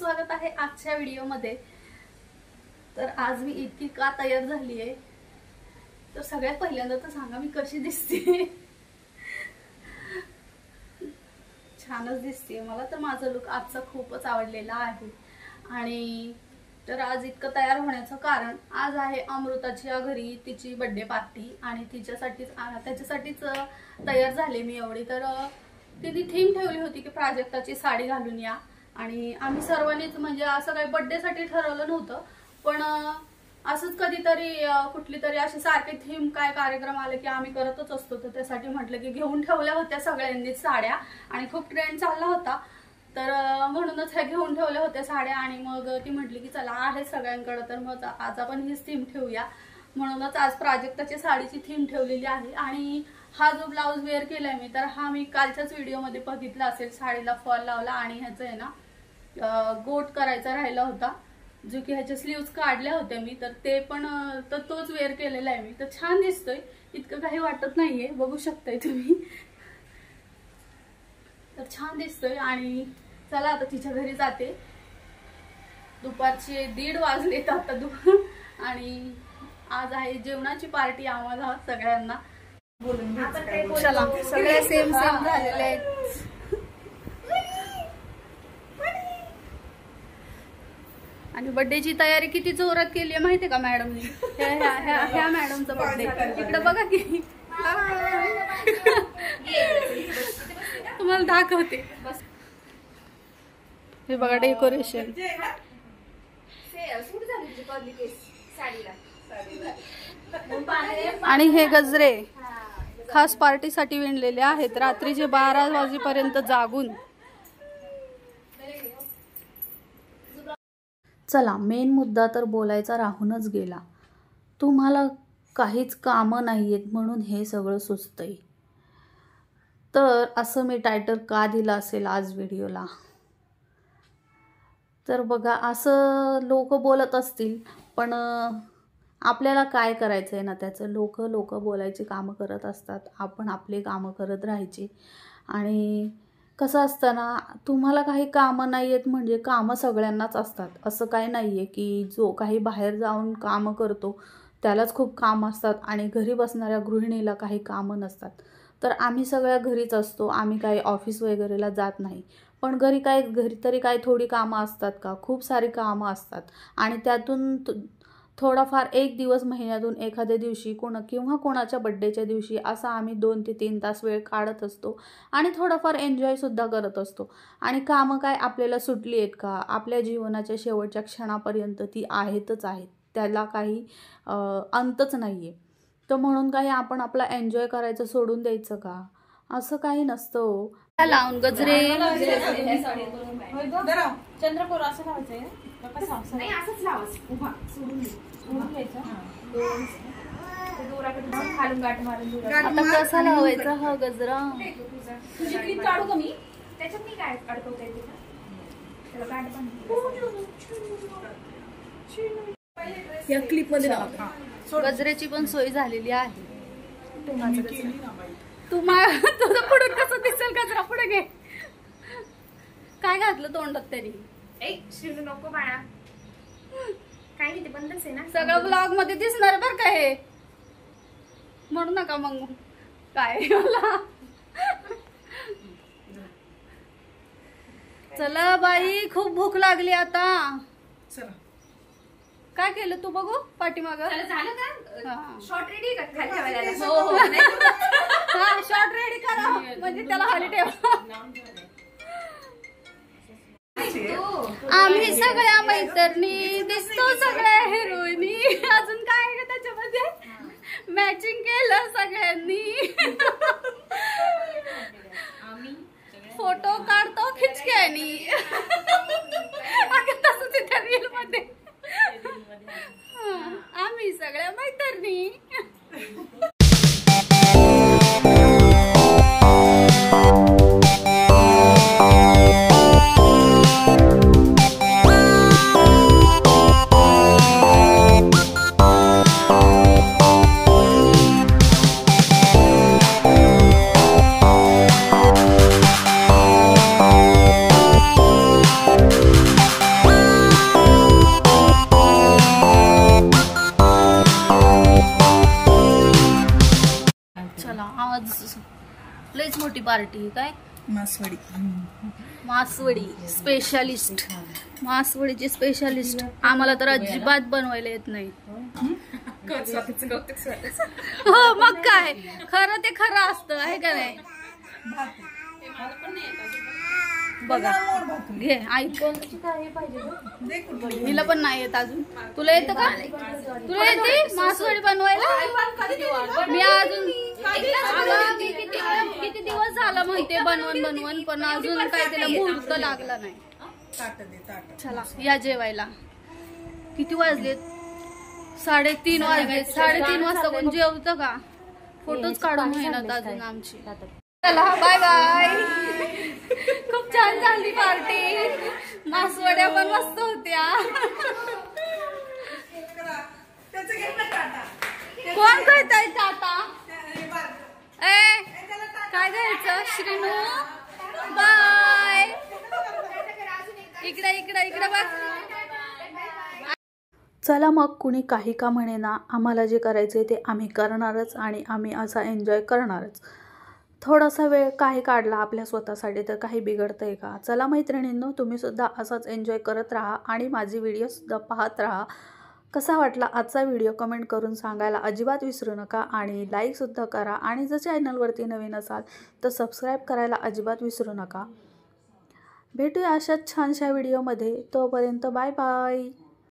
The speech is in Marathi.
स्वागत आहे आजच्या व्हिडिओमध्ये। तर आज मी इतकी का तयार झाली आहे तर सगळ्यात पहिल्यांदा तर सांगा मी कशी दिसते। छानच दिसते मला तर माझा लुक आजचा खूपच आवडलेला आहे। आणि तर आज इतकं तयार होण्याचं कारण आज आहे अमृताच्या घरी तिची बर्थडे पार्टी आणि त्याच्यासाठीच तयार झाले मी एवढी। तर तिने थीम ठेवली होती की प्राजक्ताची साडी घालून या आणि आम्ही सर्वांनीच म्हणजे असं काही बर्थडे साठी ठरवलं नव्हतं, पण असंच कधीतरी कुठली तरी अशी सारखी थीम काय कार्यक्रम आले की आम्ही करतच असतो। तर त्यासाठी म्हटलं की घेऊन ठेवल्या होत्या सगळ्यांनीच साड्या आणि खूप ट्रेंड चालला होता, तर म्हणूनच ह्या घेऊन ठेवल्या होत्या साड्या। आणि मग ती म्हटली की चला आहे सगळ्यांकडे तर मग आज आपण हीच थीम ठेवूया, म्हणूनच आज प्राजक्ताची साडीची थीम ठेवलेली आहे। आणि हा जो ब्लाउज वेअर केलाय मी तर हा मी कालच्याच व्हिडिओमध्ये बघितला असेल, साडीला फॉल लावला आणि ह्याचं आहे ना गोट करायचा राहिला होता, जो की ह्याचे स्लीव्स काढल्या होत्या मी, तर ते पण तर तोच वेअर केलेला आहे मी। तर छान दिसतोय, इतकं काही वाटत नाहीये, बघू शकताय तुम्ही। तर छान दिसतोय आणि चला आता तिच्या घरी जाते। दुपारचे 1:30 वाजलेत आता आणि आज आहे जेवणाची पार्टी आम्हाला सगळ्यांना। चला सगळे सेम झालेले आहेत। आणि बर्थडेची तयारी किती जोरात केली आहे माहितीये का मॅडमनी? ह्या मॅडमचा बर्थडे इकडे बघा की तुम्हाला दाखवते, हे बघा डेकोरेशन। आणि हे गजरे खास पार्टीसाठी विणलेले आहेत, रात्रीचे 12 वाजेपर्यंत जागून। चला मेन मुद्दा तर बोलायचा राहूनच गेला। तुम्हाला काहीच कामं नाहीयेत म्हणून हे सगळं सुचतंय, तर असं मी टायटल का दिलं असेल आज व्हिडिओला? तर बघा असं लोक बोलत असतील, पण आपल्याला काय करायचं आहे ना त्याचं? लोक बोलायची कामं करत असतात, आपण आपले कामं करत राहायची। आणि कसं असतं ना, तुम्हाला काही कामं नाही आहेत म्हणजे कामं सगळ्यांनाच असतात, असं काही नाही आहे की जो काही बाहेर जाऊन कामं करतो त्यालाच खूप कामं असतात आणि घरी बसणाऱ्या गृहिणीला काही कामं नसतात। तर आम्ही सगळ्या घरीच असतो, आम्ही काही ऑफिस वगैरेला जात नाही, पण घरी तरी काही थोडी कामं असतात का? खूप सारी कामं असतात आणि त्यातून थोडाफार एक दिवस महिन्यातून एखाद्या दिवशी किंवा कोणाच्या बड्डेच्या दिवशी असा आम्ही 2 ते 3 तास वेळ काढत असतो आणि थोडाफार एन्जॉयसुद्धा करत असतो। आणि कामं काय आपल्याला सुटली आहेत का? आपल्या जीवनाच्या शेवटच्या क्षणापर्यंत ती आहेतच आहेत, त्याला काही अंतच नाही आहे। तर म्हणून काही आपण आपला एन्जॉय करायचं सोडून द्यायचं का? असं काही नसतं। लावून गजरे चंद्रपूर असं लावायचंय नाही, असंच लावायचं उभा सोडून घ्यायचं खालून गाठ मारून। आता कसा लावायचा हा गजरा? तुझी क्लिप काढू का मी? त्याच्यात मी काय अडकवता येते का? त्याला गाठ या क्लिप मध्ये लावा। गजऱ्याची पण सोय झालेली आहे। तुझं पुढून कसं दिसेल गजरा? पुढे घे। काय घातलं तोंडात तरी? शिजू नको बाळा, काय नाही ते बंदच आहे ना सगळं ब्लॉग मध्ये दिसणार बर का हे, म्हणू नका मग काय मला। चला बाई खूप भूक लागली आता। चला काय केलं तू बघू पाठीमाग? झालं का? शॉर्ट रेडी का खाली ठेवायला? हो हा शॉर्ट रेडी करा म्हणजे त्याला खाली ठेवा। आम्ही सगळ्या मैत्रिणी दिसतो, सगळ्या हिरोईनी, अजून काय आहे त्याच्यामध्ये? मॅचिंग केलं सगळ्यांनी, फोटो काढतो खिचक्यानी तसंच त्या रील मध्ये आम्ही सगळ्या मैत्रिणी। आज लईच मोठी पार्टी काय मासवडी मासवडी स्पेशालिस्ट मासवडीचे स्पेशालिस्ट आम्हाला तर अजिबात बनवायला येत नाही हो मग काय खरं ते खरं असतं आहे का नाही बघा घे ऐकून हिला पण नाही येत अजून तुला येतं का तुला येते मासवडी बनवायला मी अजून किती दिवस झाला म्हणते बनवून पण अजून काय त्याला मुहूर्त लागला नाही चला या जेवायला किती वाजलेत 3:30 वाजलेत 3:30 वाजता कोण जेवतं का फोटोच काढून मेहनत अजून आमची चला बाय बाय खूप छान झाली पार्टी मासवड्या पण मस्त होत्या कोण करताय टाटा ए काय घ्यायचं श्रीनू बाय इकडे बघ चला मग कुणी काही का म्हणेना आम्हाला जे करायचे ते आम्ही करणारच आणि आम्ही असा एन्जॉय करणारच थोडासा वेळ काही काढला आपल्या स्वतःसाठी तर काही बिघडतंय का चला मैत्रिणींनो तुम्ही सुद्धा असाच एन्जॉय करत राहा आणि माझी व्हिडिओसुद्धा पाहत राहा कसा वाटला आजचा व्हिडिओ कमेंट करून सांगायला अजिबात विसरू नका आणि लाईकसुद्धा करा आणि जर चॅनलवरती नवीन असाल तर सबस्क्राईब करायला अजिबात विसरू नका भेटूया अशाच छानशा व्हिडिओमध्ये तोपर्यंत बाय बाय